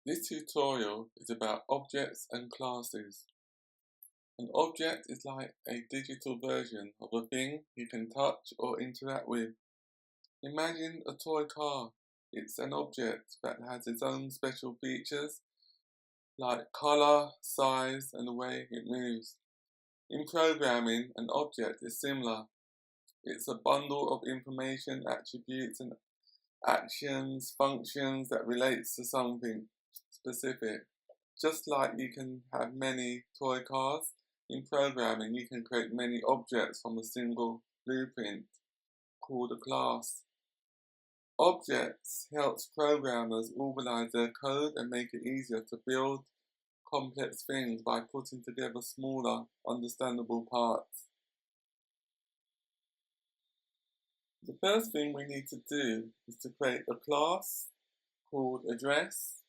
This tutorial is about objects and classes. An object is like a digital version of a thing you can touch or interact with. Imagine a toy car. It's an object that has its own special features like color, size, and the way it moves. In programming, an object is similar. It's a bundle of information, attributes, and actions, functions that relates to something specific. Just like you can have many toy cars, in programming you can create many objects from a single blueprint called a class. Objects helps programmers organize their code and make it easier to build complex things by putting together smaller, understandable parts. The first thing we need to do is to create a class called address.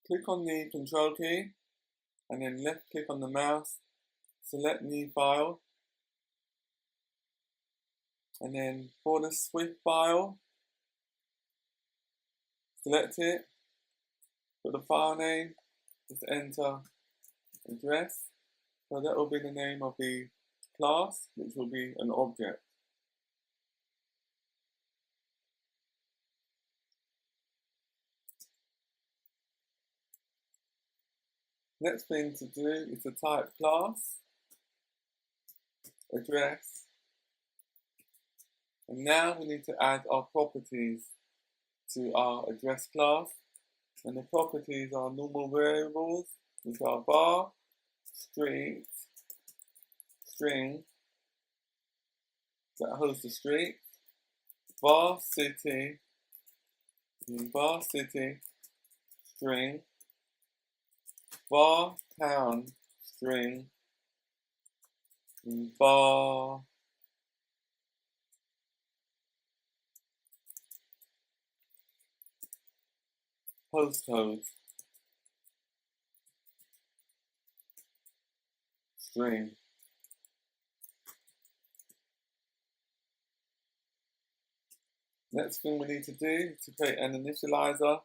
Click on the control key and then left click on the mouse, select new file, and then for the Swift file, select it, for the file name, just enter address. So that will be the name of the class, which will be an object. Next thing to do is to type class, address, and now we need to add our properties to our address class. And the properties are normal variables, which are var, street, string, that hosts the street, var city, string, var town, string, and var postcode, string. Next thing we need to do is to create an initializer.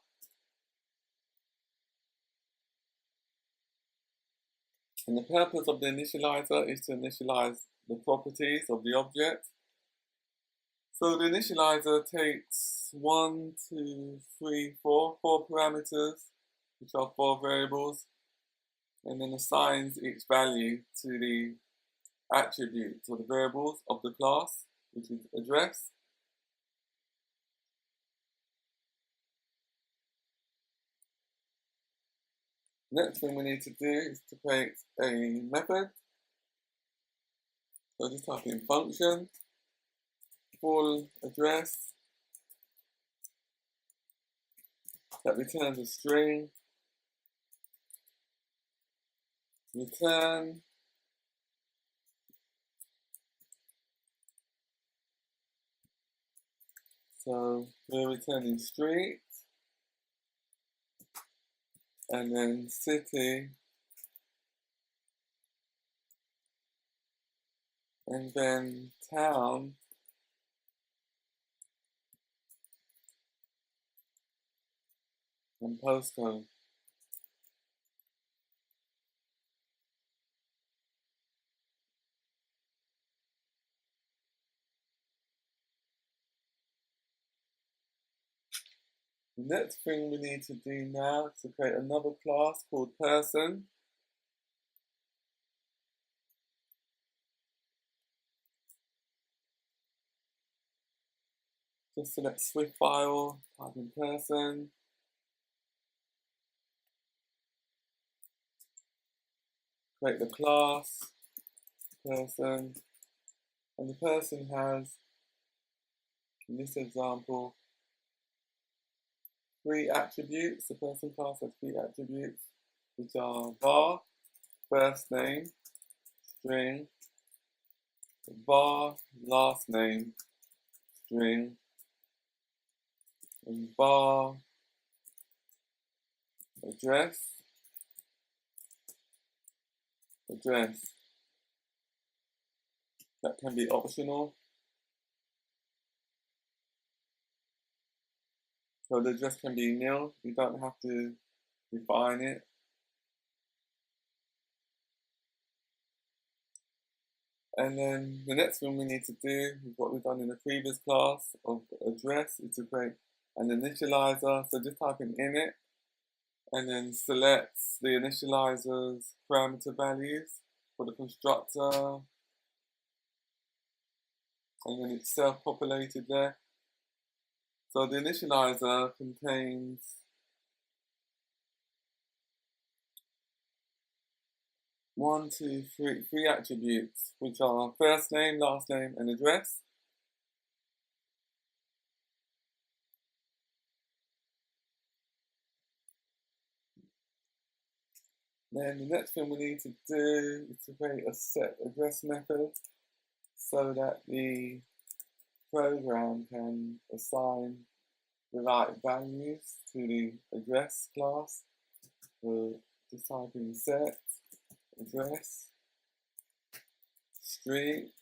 And the purpose of the initializer is to initialize the properties of the object. So the initializer takes 4 parameters, which are 4 variables, and then assigns each value to the attributes or the variables of the class, which is address. Next thing we need to do is to create a method. So just type in function, full address, that returns a string, return, so we're returning street, and then city, and then town, and postcode. The next thing we need to do now is to create another class called person. Just select Swift file, type in person, create the class, person, and the person has, in this example, 3 attributes. The person class has 3 attributes, which are var, first name, string, var, last name, string, and var, address. That can be optional. So the address can be nil, you don't have to define it. And then the next thing we need to do is what we've done in the previous class of address, is to create an initializer. So just type in init and then select the initializer's parameter values for the constructor, and then it's self-populated there. So the initializer contains three attributes, which are first name, last name, and address. Then the next thing we need to do is to create a set address method so that the program can assign the right values to the address class. So just type in set address street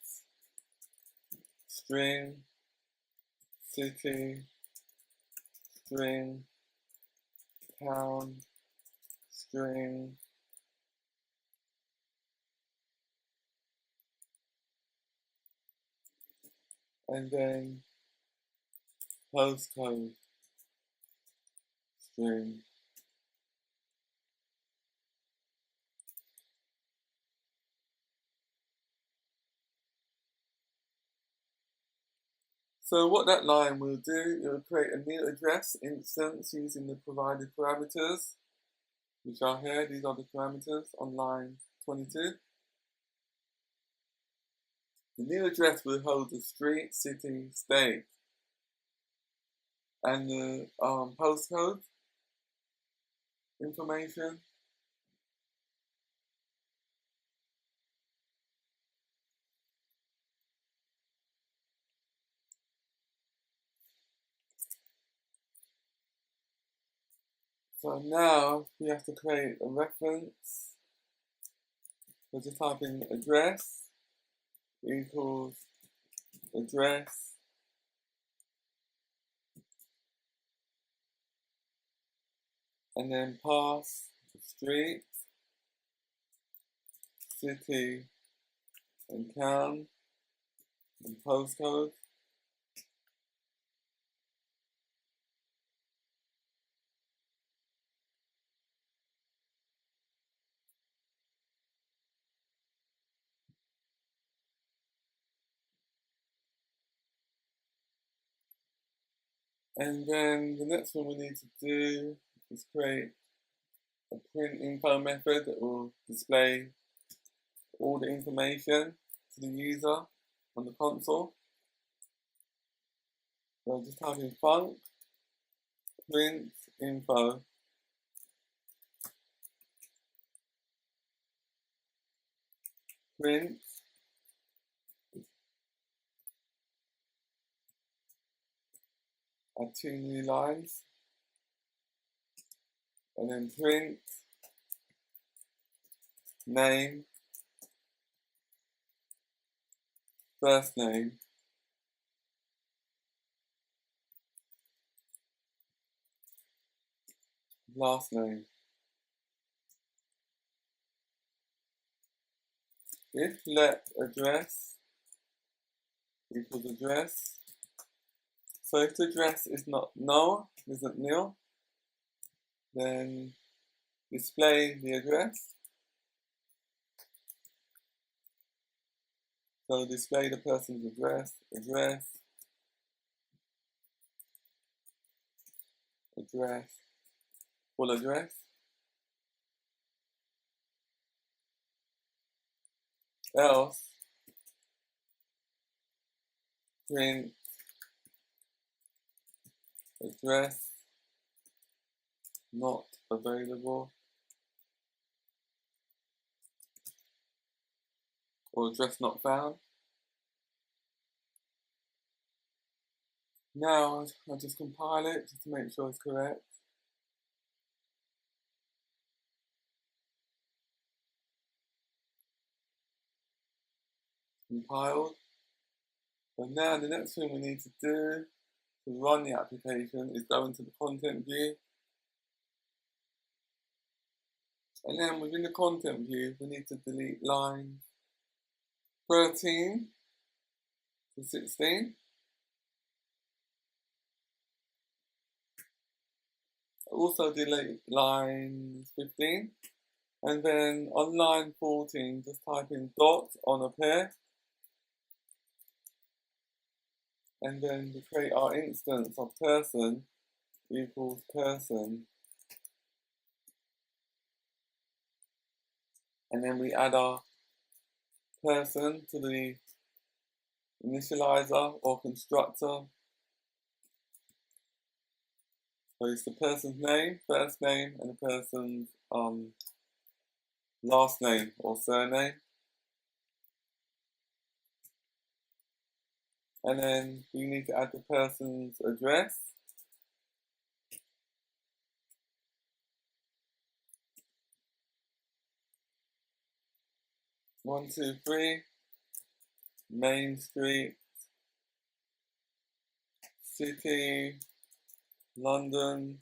string city string town string and then postcode string. So what that line will do, it will create a new address instance using the provided parameters, which are here. These are the parameters on line 22. The new address will hold the street, city, state, and the postcode information. So now we have to create a reference. So just type in address equals address and then pass street, city, and town and postcode. And then the next one we need to do is create a print info method that will display all the information to the user on the console. So I'll just type in func print info print add 2 new lines and then print name first name last name. If let address equals address, so if the address is not null, isn't nil, then display the address. So display the person's address, address, full address. Else, print address not available or address not found. Now I'll just compile it just to make sure it's correct. Compiled. So now the next thing we need to do to run the application is go into the content view, and then within the content view we need to delete lines 13 to 16. Also delete lines 15, and then on line 14 just type in dot on a pair, and then we create our instance of person equals person, and then we add our person to the initializer or constructor. So it's the person's name, first name, and the person's last name or surname. And then we need to add the person's address. One, two, three, Main Street, City, London,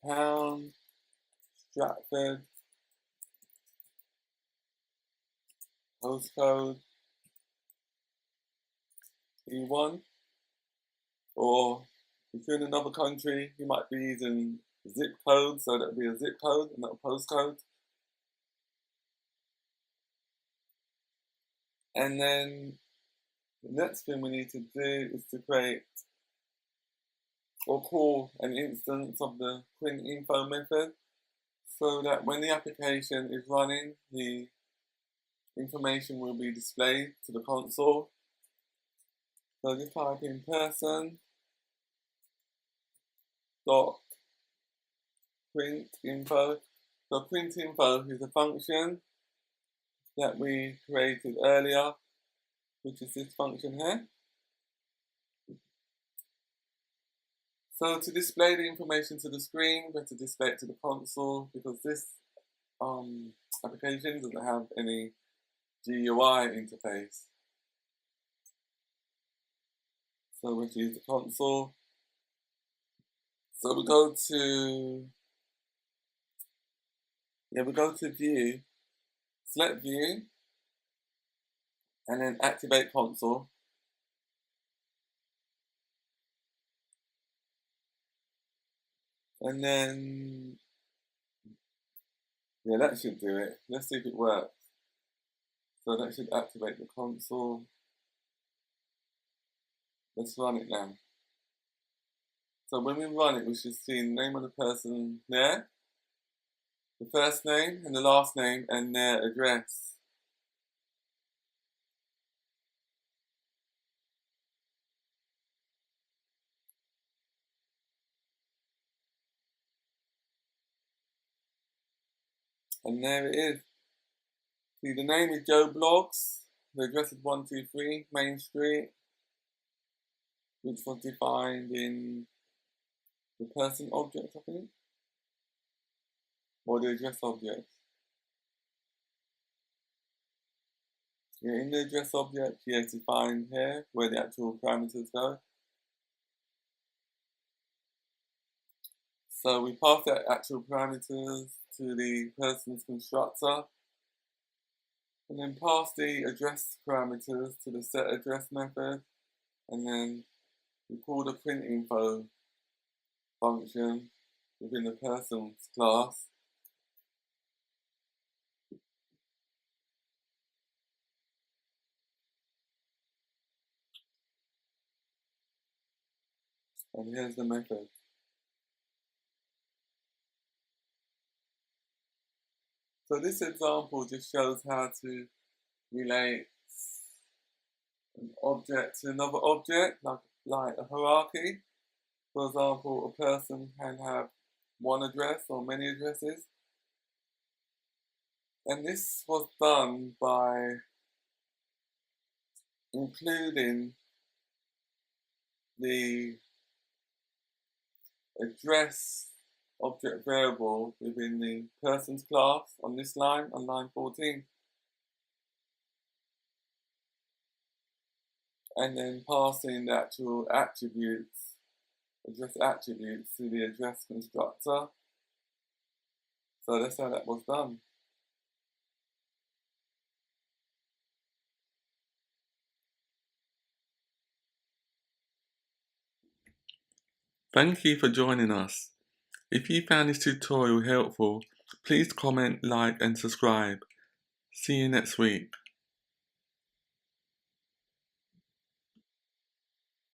Town, Stratford, postcode, E1, or if you're in another country, you might be using zip code, so that would be a zip code, not a postcode. And then the next thing we need to do is to create or call an instance of the print info method, so that when the application is running, the information will be displayed to the console. So just type in person dot print info. So print info is a function that we created earlier, which is this function here. So to display the information to the screen, we have to display it to the console, because this application doesn't have any GUI interface. So we have to use the console. So we go to view, select view, and then activate console. And then, yeah, that should do it. Let's see if it works. So that should activate the console. Let's run it now. So when we run it, we should see the name of the person there, the first name and the last name, and their address. And there it is. See, the name is Joe Blogs, the address is 123 Main Street, which was defined in the person object, I think, or the address object. Yeah, in the address object, you have to find here where the actual parameters go. So we pass the actual parameters to the person's constructor, and then pass the address parameters to the set address method, and then we call the print info function within the person's class. And here's the method. So this example just shows how to relate an object to another object, like a hierarchy. For example, a person can have one address or many addresses. And this was done by including the address object variable within the person's class on this line, on line 14. and then passing the actual attributes, address attributes to the address constructor. So that's how that was done. Thank you for joining us. If you found this tutorial helpful, please comment, like and subscribe. See you next week.